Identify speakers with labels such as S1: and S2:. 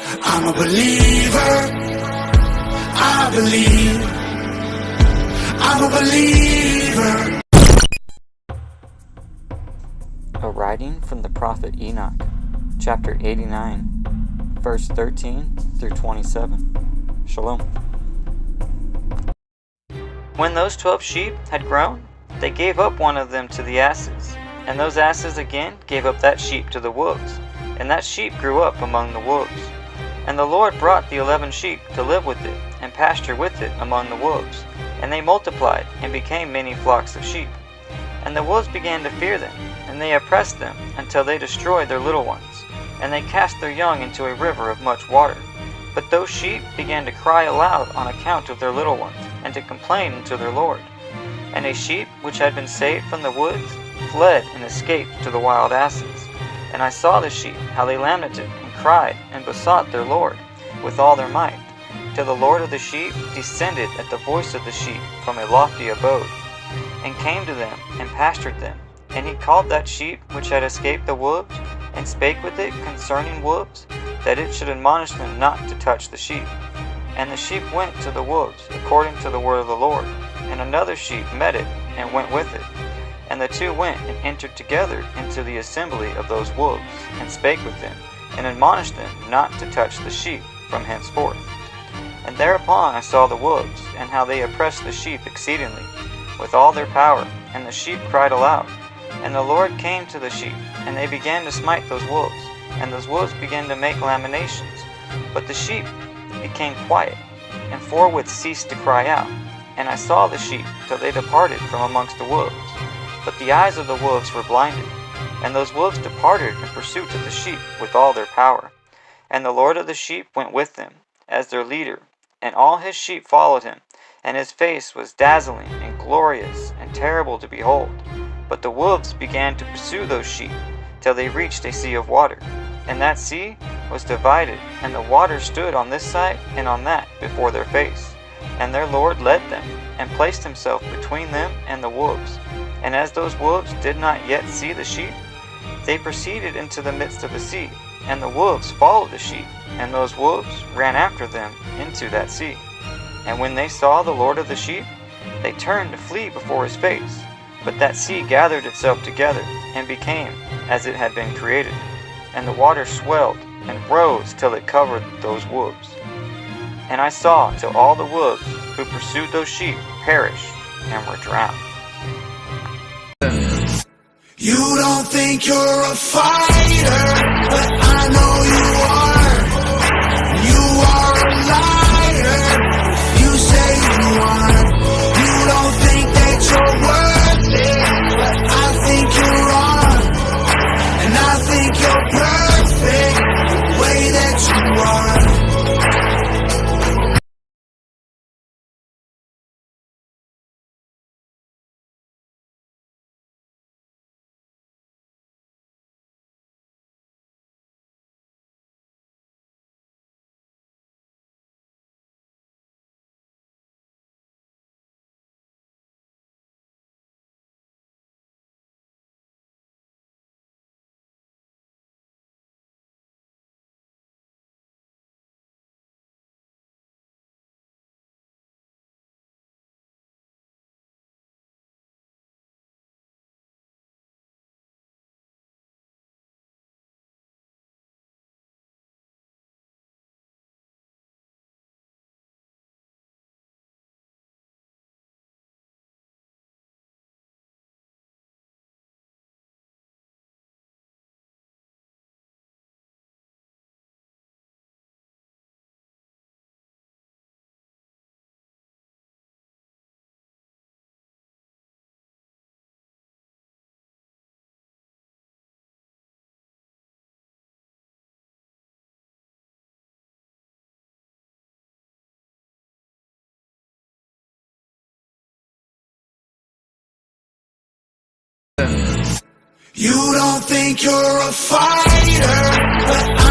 S1: I'm a believer. I believe. I'm a believer.
S2: A writing from the prophet Enoch, chapter 89, verse 13 through 27. Shalom. When those 12 sheep had grown, they gave up one of them to the asses, and those asses again gave up that sheep to the wolves, and that sheep grew up among the wolves. And the Lord brought the 11 sheep to live with it, and pasture with it among the wolves, and they multiplied, and became many flocks of sheep. And the wolves began to fear them, and they oppressed them, until they destroyed their little ones, and they cast their young into a river of much water. But those sheep began to cry aloud on account of their little ones, and to complain unto their Lord. And a sheep which had been saved from the woods fled and escaped to the wild asses. And I saw the sheep, how they lamented, and cried, and besought their Lord with all their might, till the Lord of the sheep descended at the voice of the sheep from a lofty abode, and came to them, and pastured them. And he called that sheep which had escaped the wolves, and spake with it concerning wolves, that it should admonish them not to touch the sheep. And the sheep went to the wolves, according to the word of the Lord. And another sheep met it, and went with it. And the two went and entered together into the assembly of those wolves, and spake with them, and admonished them not to touch the sheep from henceforth. And thereupon I saw the wolves, and how they oppressed the sheep exceedingly, with all their power, and the sheep cried aloud. And the Lord came to the sheep, and they began to smite those wolves, and those wolves began to make lamentations. But the sheep became quiet, and forthwith ceased to cry out. And I saw the sheep till they departed from amongst the wolves. But the eyes of the wolves were blinded, and those wolves departed in pursuit of the sheep with all their power. And the Lord of the sheep went with them, as their leader, and all his sheep followed him, and his face was dazzling and glorious and terrible to behold. But the wolves began to pursue those sheep, till they reached a sea of water. And that sea was divided, and the water stood on this side and on that before their face. And their Lord led them, and placed himself between them and the wolves. And as those wolves did not yet see the sheep, they proceeded into the midst of the sea, and the wolves followed the sheep, and those wolves ran after them into that sea. And when they saw the Lord of the sheep, they turned to flee before his face. But that sea gathered itself together, and became as it had been created. And the water swelled, and rose till it covered those wolves. And I saw till all the wolves who pursued those sheep perished, and were drowned.
S1: You don't think you're a fighter, but I know you are. You are a liar. You say you are. You don't think that you're worth it, but I think you're wrong. And I think you're perfect the way that you are. You don't think you're a fighter, but